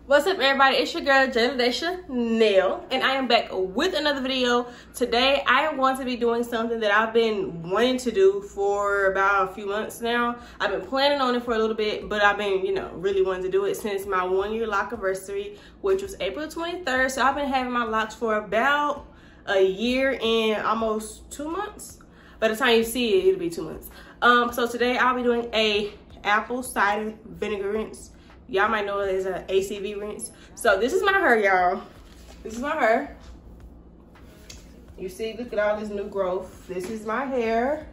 What's up, everybody? It's your girl Jada Nail, and I am back with another video. Today I am going to be doing something that I've been wanting to do for about a few months now. I've been planning on it for a little bit, but I've been, really wanting to do it since my 1-year lock anniversary, which was April 23rd. So I've been having my locks for about a year and almost 2 months. By the time you see it, it'll be 2 months. So today I'll be doing a apple cider vinegar rinse. Y'all might know it as an ACV rinse. So this is my hair, y'all. This is my hair. You see, look at all this new growth. This is my hair.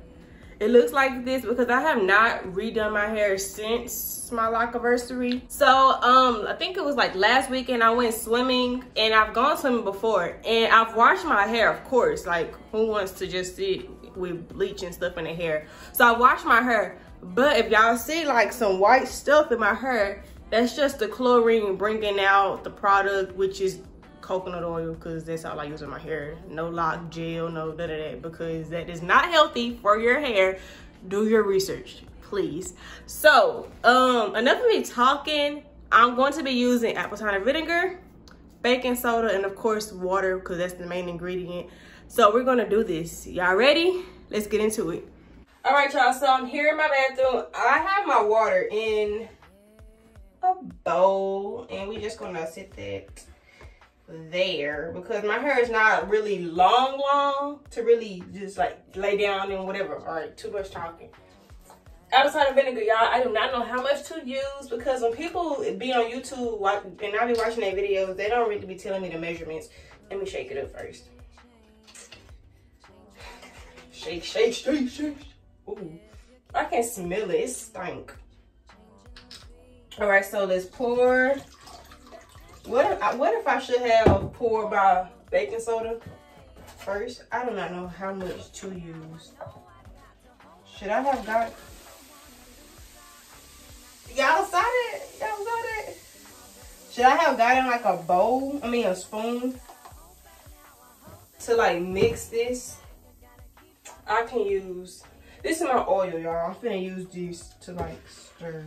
It looks like this because I have not redone my hair since my lock anniversary. So I think it was like last weekend I went swimming, and I've gone swimming before, and I've washed my hair, of course. Like, who wants to just sit with bleach and stuff in the hair? So I washed my hair, but if y'all see like some white stuff in my hair, that's just the chlorine bringing out the product, which is coconut oil, because that's all I use in my hair. No lock gel, no none of that, because that is not healthy for your hair. Do your research, please. So, enough of me talking. I'm going to be using apple cider vinegar, baking soda, and of course water, because that's the main ingredient. So we're gonna do this. Y'all ready? Let's get into it. All right, y'all, so I'm here in my bathroom. I have my water in a bowl, and we just gonna sit that there because my hair is not really long to really just like lay down and whatever. All right, too much talking. Apple cider vinegar, y'all, I do not know how much to use, because when people be on YouTube and I be watching their videos, they don't really be telling me the measurements. Let me shake it up first. Shake, shake, shake, shake. Ooh, I can smell it. It stink. All right, so let's pour. What if I should have poured my baking soda first? I do not know how much to use. Should I have got? Y'all saw it? Y'all saw it? Should I have gotten like a bowl? I mean a spoon to like mix this? I can use. This is my oil, y'all. I'm finna use this to like stir.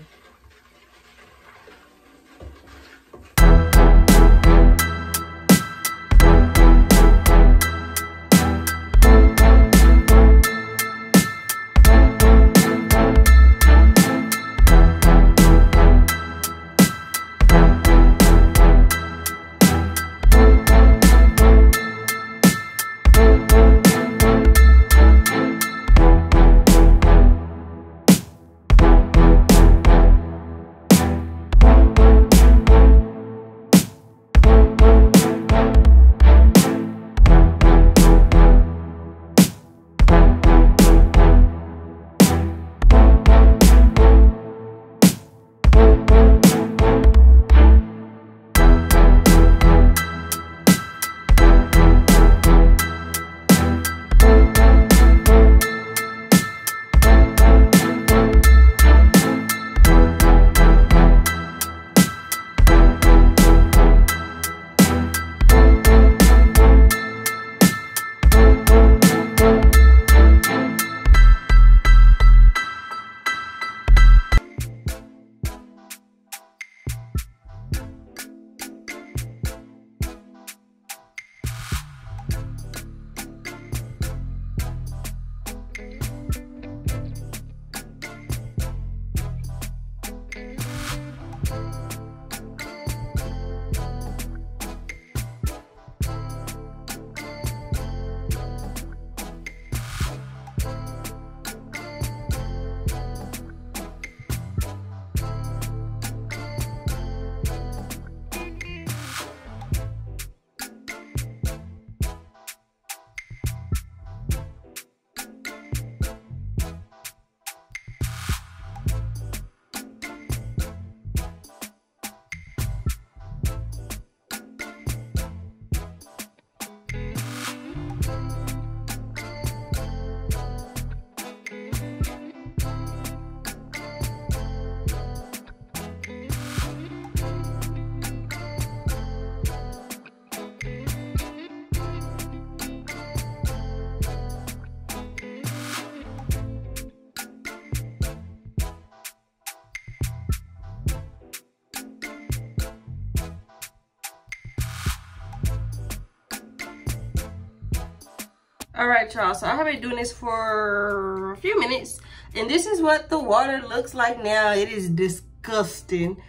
All right, y'all, so I have been doing this for a few minutes, and this is what the water looks like now. It is disgusting,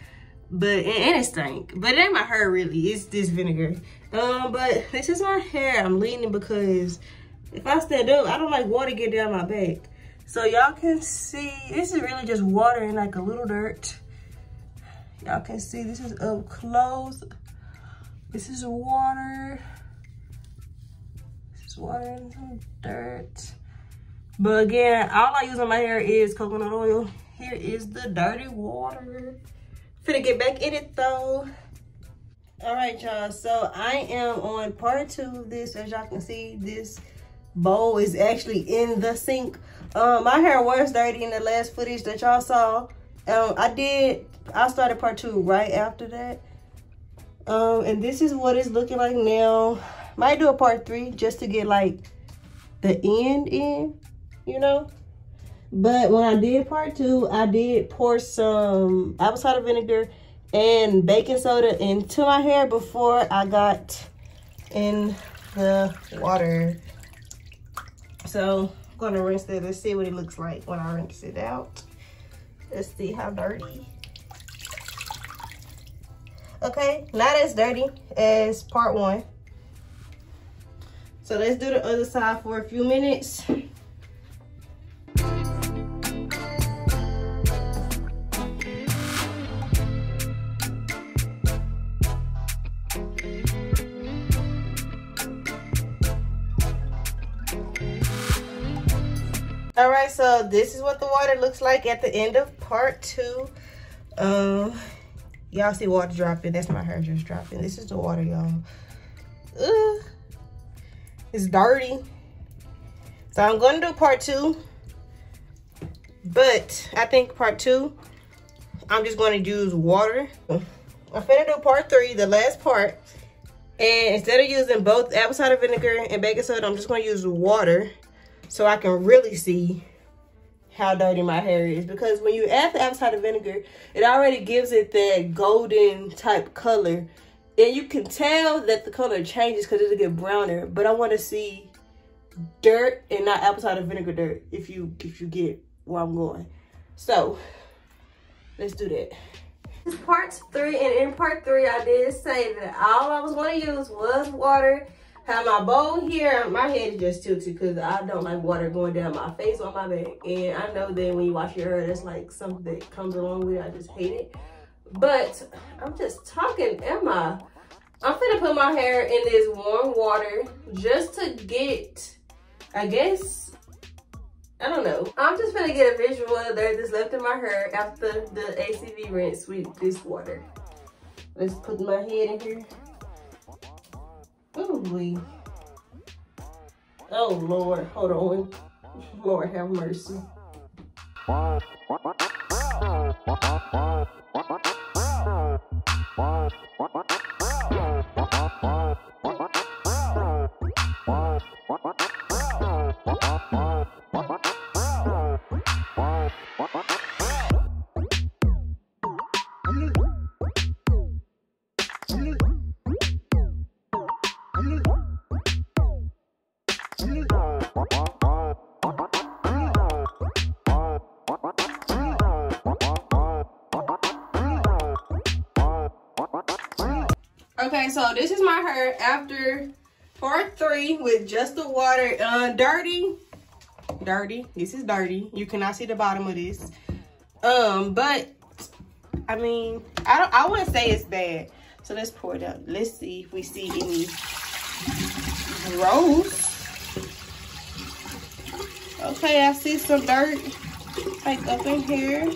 but and it stink, but it ain't my hair really, it's this vinegar. But this is my hair. I'm leaning because if I stand up, I don't like water get down my back. So y'all can see, this is really just water and like a little dirt. Y'all can see this is up close. This is water. This is water and some dirt. But again, all I use on my hair is coconut oil. Here is the dirty water. Finna get back in it though. All right, y'all, so I am on part 2 of this. As y'all can see, this bowl is actually in the sink. My hair was dirty in the last footage that y'all saw. I started part 2 right after that. And this is what it's looking like now. Might do a part 3 just to get like the end in, you know. But when I did part 2, I did pour some apple cider vinegar and baking soda into my hair before I got in the water. So I'm gonna rinse it. Let's see what it looks like when I rinse it out. Let's see how dirty. Okay, not as dirty as part 1. So let's do the other side for a few minutes. All right, so this is what the water looks like at the end of part 2. Y'all see water dropping. That's my hair just dropping. This is the water, y'all. It's dirty. So I'm gonna do part 2. But I think part 2, I'm just gonna use water. I'm finna do part 3, the last part. And instead of using both apple cider vinegar and baking soda, I'm just gonna use water, so I can really see how dirty my hair is. Because when you add the apple cider vinegar, it already gives it that golden type color. And you can tell that the color changes because it'll get browner. But I want to see dirt and not apple cider vinegar dirt, if you get where I'm going. So, let's do that. This is part 3, and in part 3, I did say that all I was going to use was water. Have my bowl here. My head is just tilted because I don't like water going down my face or my back. And I know that when you wash your hair, that's like something that comes along with it. I just hate it. But I'm just talking, I'm finna put my hair in this warm water just to get, I guess, I don't know. I'm just finna get a visual of dirt that's left in my hair after the ACV rinse with this water. Let's put my head in here. Ooh, oh Lord, hold on. Lord have mercy. Okay, so this is my hair after part 3 with just the water. Dirty. This is dirty. You cannot see the bottom of this. But I mean, I wouldn't say it's bad. So let's pour it out. Let's see if we see any growth. Okay, I see some dirt like up in here.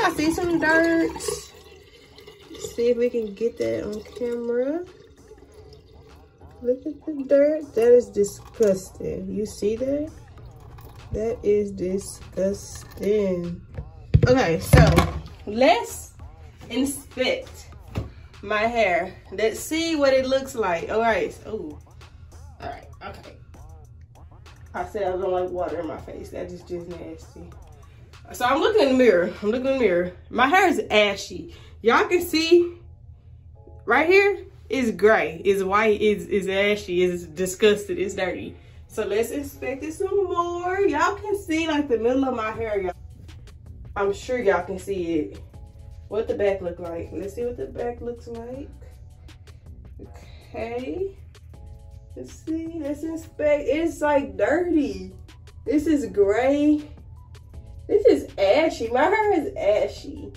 I see some dirt. See if we can get that on camera. Look at the dirt. That is disgusting. You see that? That is disgusting. Okay, so let's inspect my hair. Let's see what it looks like. All right. Ooh. All right. Okay. I said I don't like water in my face. That is just nasty. So I'm looking in the mirror. My hair is ashy. Y'all can see right here, It's gray, it's white, it's ashy, it's disgusting, it's dirty. So let's inspect it some more. Y'all can see like the middle of my hair, y'all. I'm sure y'all can see it. What the back look like. Let's see what the back looks like. Okay. Let's see, let's inspect. It's like dirty. This is gray. This is ashy. My hair is ashy.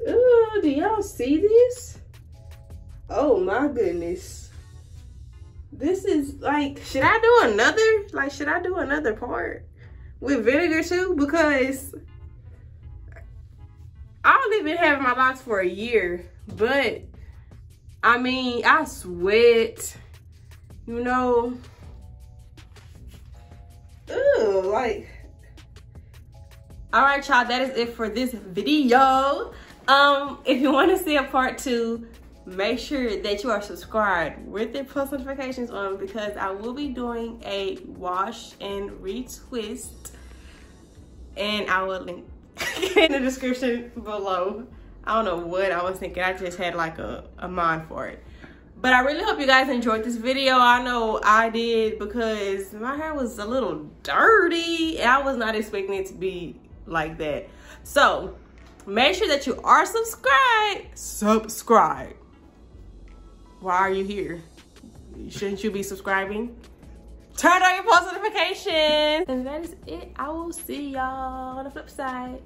Ooh, do y'all see this? Oh my goodness. This is like, should I do another? Like, should I do another part with vinegar too? Because I only been having my locks for a year, but I mean, I sweat, you know. Ooh, like, all right, y'all, that is it for this video. If you want to see a part 2, make sure that you are subscribed with the post notifications on, because I will be doing a wash and retwist, and I will link in the description below. I don't know what I was thinking. I just had like a mind for it. But I really hope you guys enjoyed this video. I know I did, because my hair was a little dirty and I was not expecting it to be like that. So make sure that you are subscribed. Why are you here? Shouldn't you be subscribing? Turn on your post notifications. And that is it. I will see y'all on the flip side.